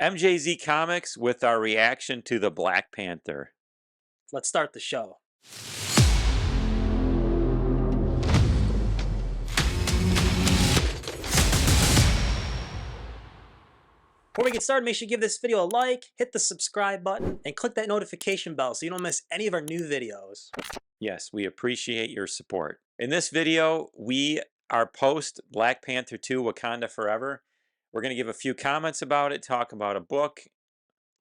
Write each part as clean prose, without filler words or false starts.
MJZ Comics with our reaction to the Black Panther. Let's start the show. Before we get started, make sure you give this video a like, hit the subscribe button, and click that notification bell so you don't miss any of our new videos. Yes, we appreciate your support. In this video, we are post Black Panther 2 Wakanda Forever. We're going to give a few comments about it, talk about a book.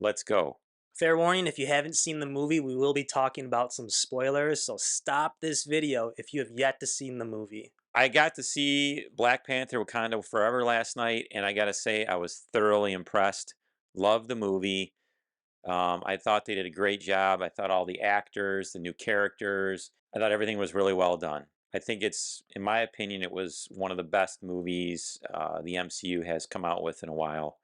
Let's go. Fair warning, if you haven't seen the movie, we will be talking about some spoilers, so stop this video if you have yet to see the movie. I got to see Black Panther Wakanda Forever last night, and I got to say, I was thoroughly impressed. Loved the movie. I thought they did a great job. I thought all the actors, the new characters, I thought everything was really well done. I think it's, in my opinion, it was one of the best movies the MCU has come out with in a while.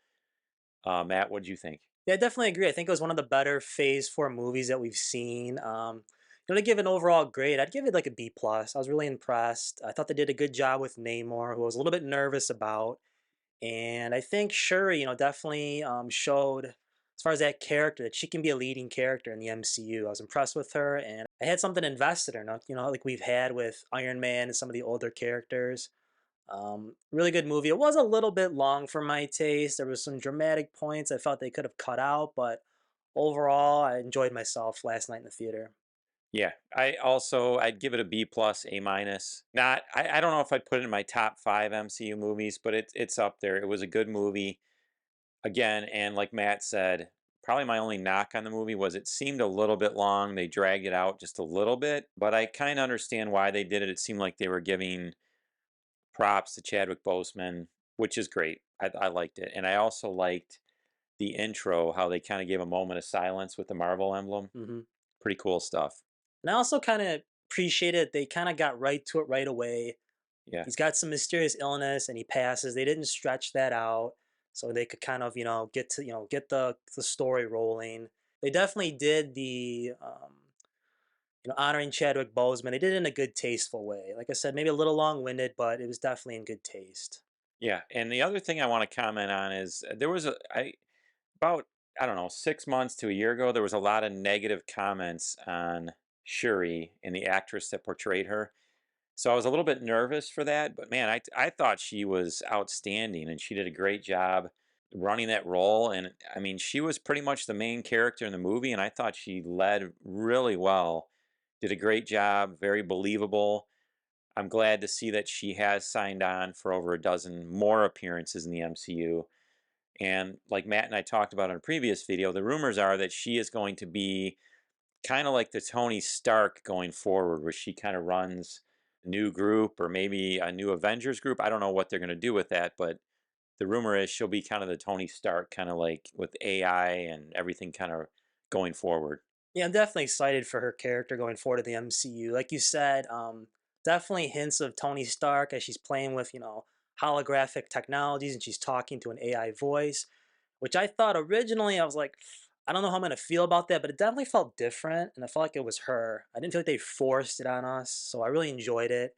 Matt, what did you think? Yeah, I definitely agree. I think it was one of the better Phase 4 movies that we've seen. To give an overall grade, I'd give it like a B plus. I was really impressed. I thought they did a good job with Namor, who I was a little bit nervous about. And I think Shuri, definitely showed, as far as that character, that she can be a leading character in the MCU. I was impressed with her, and I had something invested in her, like we've had with Iron Man and some of the older characters. Really good movie. It was a little bit long for my taste. There was some dramatic points I felt they could have cut out, but overall, I enjoyed myself last night in the theater. Yeah, I'd give it a B plus, A minus. Not, I don't know if I'd put it in my top 5 MCU movies, but it's up there. It was a good movie. Again, and like Matt said, probably my only knock on the movie was it seemed a little bit long. They dragged it out just a little bit, but I kind of understand why they did it. It seemed like they were giving props to Chadwick Boseman, which is great. I liked it. And I also liked the intro, how they kind of gave a moment of silence with the Marvel emblem. hmm Pretty cool stuff. And I also kind of appreciated they kind of got right to it right away. Yeah. He's got some mysterious illness and he passes. They didn't stretch that out so they could kind of, get the story rolling. They definitely did the honoring Chadwick Boseman. They did it in a good tasteful way. Like I said, maybe a little long-winded, but it was definitely in good taste. Yeah. And the other thing I want to comment on is there was about, I don't know, 6 months to a year ago, there was a lot of negative comments on Shuri and the actress that portrayed her. So I was a little bit nervous for that, but man, I thought she was outstanding and she did a great job running that role. And I mean, she was pretty much the main character in the movie, and I thought she led really well. Did a great job, very believable. I'm glad to see that she has signed on for over a dozen more appearances in the MCU. And like Matt and I talked about in a previous video, the rumors are that she is going to be kind of like the Tony Stark going forward, where she kind of runs a new group or maybe a new Avengers group. I don't know what they're going to do with that, but the rumor is she'll be kind of the Tony Stark, kind of like with AI and everything kind of going forward. Yeah, I'm definitely excited for her character going forward to the MCU. Like you said, definitely hints of Tony Stark as she's playing with, holographic technologies and she's talking to an AI voice, which I thought originally I was like, I don't know how I'm gonna feel about that, but it definitely felt different, and I felt like it was her. I didn't feel like they forced it on us, so I really enjoyed it,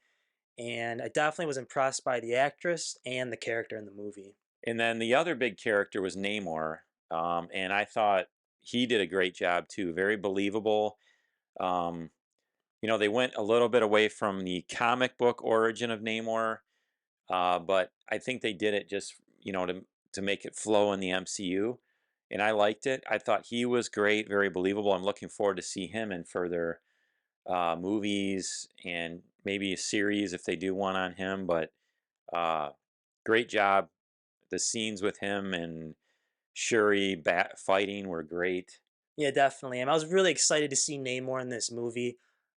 and I definitely was impressed by the actress and the character in the movie. And then the other big character was Namor, and I thought he did a great job too. Very believable. Um, they went a little bit away from the comic book origin of Namor, but I think they did it just to make it flow in the MCU, and I liked it. I thought he was great, very believable. I'm looking forward to see him in further movies and maybe a series if they do one on him. But uh, great job. The scenes with him and Shuri fighting were great. Yeah, definitely. I was really excited to see Namor in this movie.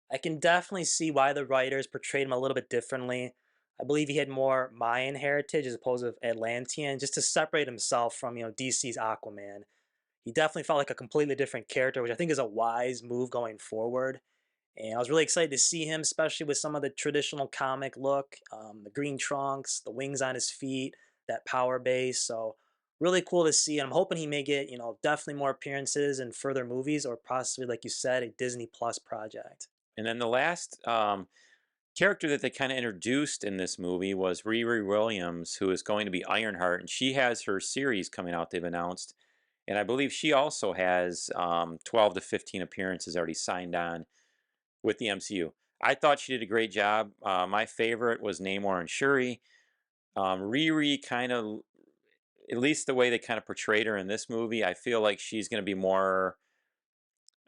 I can definitely see why the writers portrayed him a little bit differently. I believe he had more Mayan heritage as opposed to Atlantean, just to separate himself from, DC's Aquaman. He definitely felt like a completely different character, which I think is a wise move going forward. And I was really excited to see him, especially with some of the traditional comic look, the green trunks, the wings on his feet, that power base. So really cool to see. And I'm hoping he may get, definitely more appearances in further movies or possibly, like you said, a Disney Plus project. And then the last character that they kind of introduced in this movie was Riri Williams, who is going to be Ironheart, and she has her series coming out. They've announced. And I believe she also has 12 to 15 appearances already signed on with the MCU. I thought she did a great job. My favorite was Namor and Shuri. Riri kind of, at least the way they kind of portrayed her in this movie, I feel like she's going to be more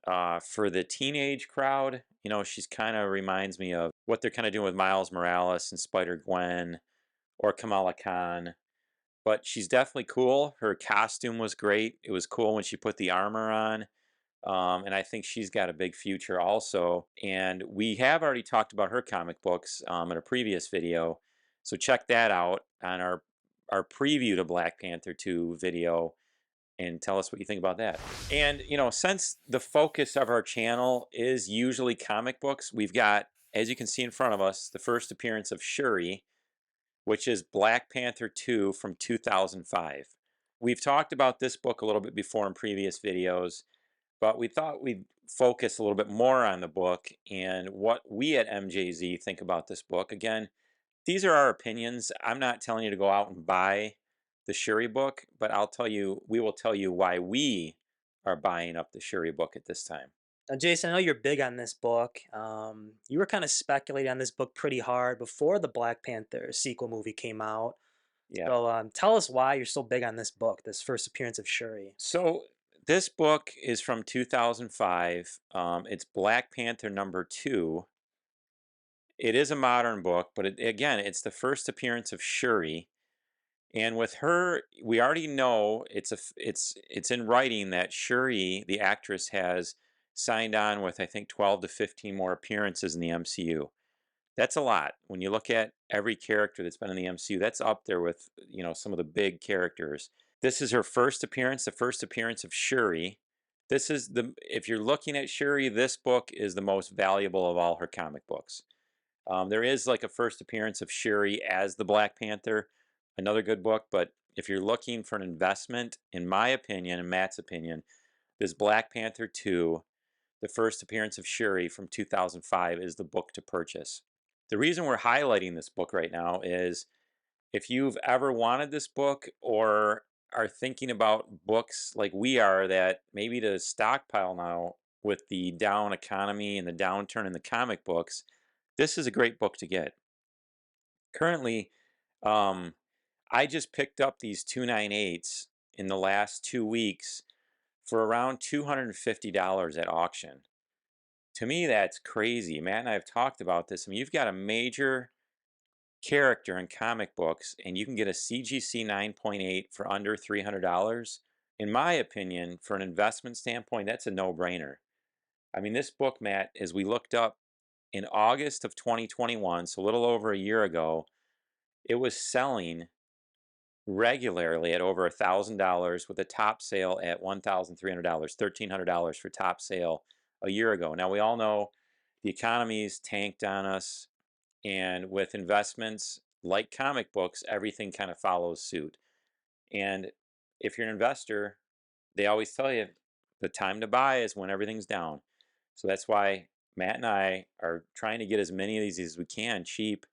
for the teenage crowd. You know, she's kind of reminds me of what they're kind of doing with Miles Morales and Spider Gwen or Kamala Khan. But she's definitely cool. Her costume was great. It was cool when she put the armor on. And I think she's got a big future also. And we have already talked about her comic books in a previous video. So check that out on our preview to Black Panther 2 video and tell us what you think about that. And, you know, since the focus of our channel is usually comic books, we've got, as you can see in front of us, the first appearance of Shuri, which is Black Panther 2 from 2005. We've talked about this book a little bit before in previous videos, but we thought we'd focus a little bit more on the book and what we at MJZ think about this book. Again, these are our opinions. I'm not telling you to go out and buy the Shuri book, but we will tell you why we are buying up the Shuri book at this time. Now, Jason, I know you're big on this book. You were kind of speculating on this book pretty hard before the Black Panther sequel movie came out. Yeah. So tell us why you're so big on this book, this first appearance of Shuri. So this book is from 2005. It's Black Panther number 2. It is a modern book, but again, it's the first appearance of Shuri. And with her, we already know it's in writing that Shuri, the actress, has signed on with I think 12 to 15 more appearances in the MCU. That's a lot. When you look at every character that's been in the MCU, that's up there with, you know, some of the big characters. This is her first appearance, the first appearance of Shuri. This is the If you're looking at Shuri, this book is the most valuable of all her comic books. There is like a first appearance of Shuri as the Black Panther, another good book. But if you're looking for an investment, in my opinion and Matt's opinion, this Black Panther 2, the first appearance of Shuri from 2005, is the book to purchase. The reason we're highlighting this book right now is if you've ever wanted this book or are thinking about books like we are that maybe to stockpile now with the down economy and the downturn in the comic books, this is a great book to get. Currently, um, I just picked up these 298s in the last 2 weeks for around $250 at auction. To me, that's crazy. Matt and I have talked about this. I mean, you've got a major character in comic books, and you can get a CGC 9.8 for under $300. In my opinion, for an investment standpoint, that's a no brainer. I mean, this book, Matt, as we looked up in August of 2021, so a little over a year ago, it was selling regularly at over $1,000 with a top sale at $1,300, $1,300 for top sale a year ago. Now, we all know the economy's tanked on us, and with investments like comic books, everything kind of follows suit. And if you're an investor, they always tell you the time to buy is when everything's down. So that's why Matt and I are trying to get as many of these as we can cheap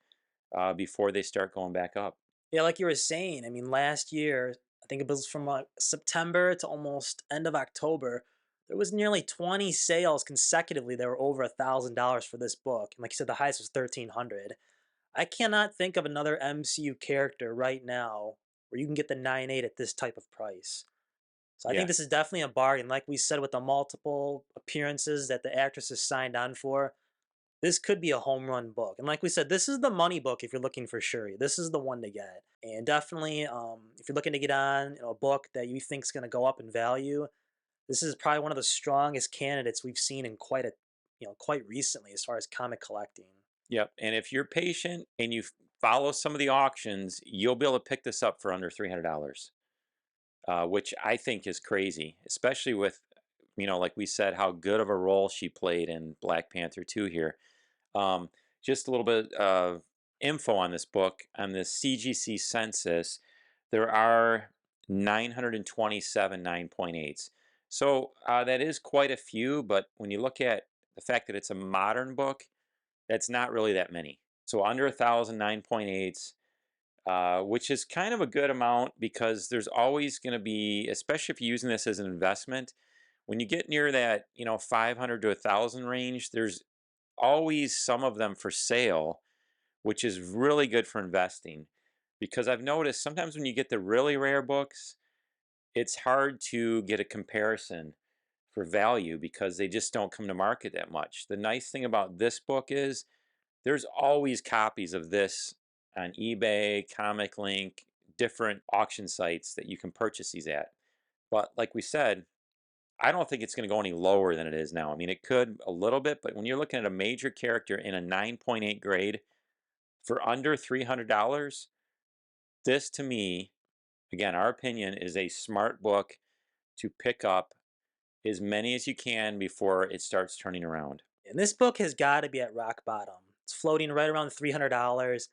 before they start going back up. Yeah, like you were saying, I mean, last year, I think it was from September to almost end of October, there was nearly 20 sales consecutively that were over $1,000 for this book. And like you said, the highest was 1,300. I cannot think of another MCU character right now where you can get the 9.8 at this type of price. So I think Yeah. this is definitely a bargain. Like we said, with the multiple appearances that the actress has signed on for, this could be a home run book. And like we said, this is the money book if you're looking for Shuri. This is the one to get. And definitely, if you're looking to get on a book that you think is going to go up in value, this is probably one of the strongest candidates we've seen in quite recently as far as comic collecting. Yep. And if you're patient and you follow some of the auctions, you'll be able to pick this up for under $300, which I think is crazy, especially with, you know, like we said, how good of a role she played in Black Panther 2 here. Um, just a little bit of info on this book. On the CGC census, there are 927 9.8s. So that is quite a few, but when you look at the fact that it's a modern book, that's not really that many. So under 1,000 9.8s. which is kind of a good amount because there's always going to be, especially if you're using this as an investment, when you get near that 500 to 1,000 range, there's always some of them for sale, which is really good for investing. Because I've noticed sometimes when you get the really rare books, it's hard to get a comparison for value because they just don't come to market that much. The nice thing about this book is there's always copies of this on eBay, Comic Link, different auction sites that you can purchase these at. But like we said, I don't think it's going to go any lower than it is now. I mean, it could a little bit, but when you're looking at a major character in a 9.8 grade for under $300, this to me, again, our opinion, is a smart book to pick up as many as you can before it starts turning around. And this book has got to be at rock bottom. It's floating right around $300.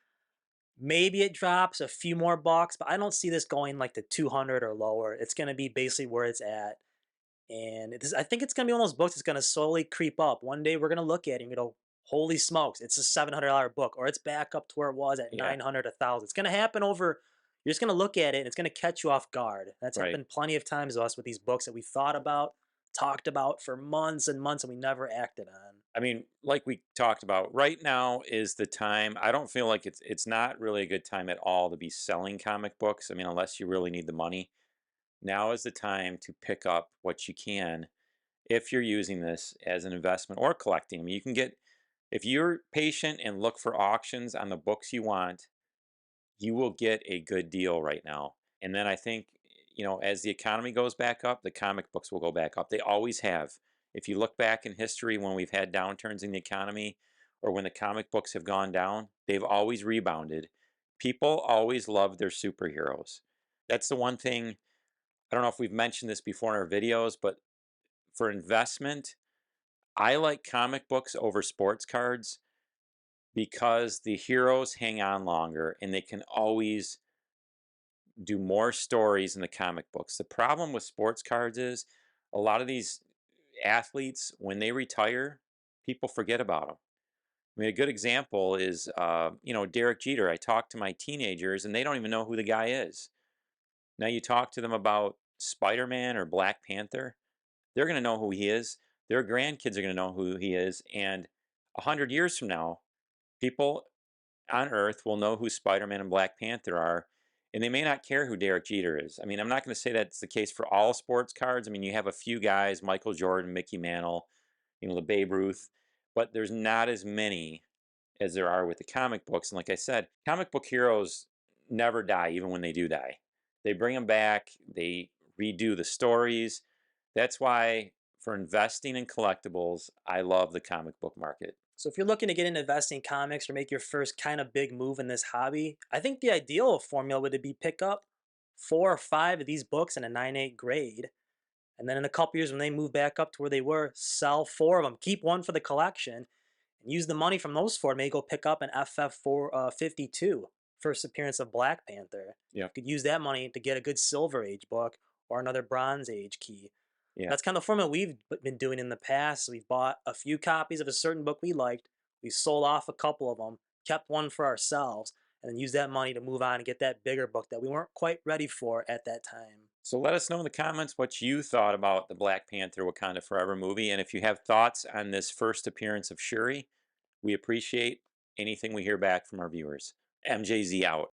Maybe it drops a few more bucks, but I don't see this going like to 200 or lower. It's going to be basically where it's at. And I think it's going to be one of those books that's going to slowly creep up. One day we're going to look at it and go, holy smokes, it's a $700 book, or it's back up to where it was at Yeah, 900, 1,000. It's going to happen over, you're just going to look at it and it's going to catch you off guard. That's right. happened plenty of times to us with these books that we thought about, talked about for months and months, and we never acted on. I mean, like we talked about, right now is the time. I don't feel like it's not really a good time at all to be selling comic books. I mean, unless you really need the money. Now is the time to pick up what you can if you're using this as an investment or collecting. I mean, you can get, if you're patient and look for auctions on the books you want, you will get a good deal right now. And then I think, as the economy goes back up, the comic books will go back up. They always have. If you look back in history when we've had downturns in the economy or when the comic books have gone down, they've always rebounded. People always love their superheroes. That's the one thing. I don't know if we've mentioned this before in our videos, but for investment, I like comic books over sports cards because the heroes hang on longer and they can always do more stories in the comic books. The problem with sports cards is a lot of these athletes, when they retire, people forget about them. I mean, a good example is, Derek Jeter. I talk to my teenagers and they don't even know who the guy is. Now you talk to them about Spider-Man or Black Panther, they're going to know who he is. Their grandkids are going to know who he is. And 100 years from now, people on Earth will know who Spider-Man and Black Panther are, and they may not care who Derek Jeter is. I mean, I'm not going to say that's the case for all sports cards. I mean, you have a few guys, Michael Jordan, Mickey Mantle, the Babe Ruth, but there's not as many as there are with the comic books. And like I said, comic book heroes never die, even when they do die. They bring them back, they redo the stories. That's why for investing in collectibles, I love the comic book market. So if you're looking to get into investing in comics or make your first kind of big move in this hobby, I think the ideal formula would be pick up 4 or 5 of these books in a 9.8 grade. And then in a couple years when they move back up to where they were, sell 4 of them, keep one for the collection, and use the money from those 4 to maybe go pick up an FF 52, first appearance of Black Panther. Yeah, You could use that money to get a good Silver Age book or another Bronze Age key. yeah. That's kind of the formula we've been doing in the past. We've bought a few copies of a certain book we liked. We sold off a couple of them, kept one for ourselves, and then used that money to move on and get that bigger book that we weren't quite ready for at that time. So let us know in the comments what you thought about the Black Panther Wakanda Forever movie. And if you have thoughts on this first appearance of Shuri, we appreciate anything we hear back from our viewers. MJZ out.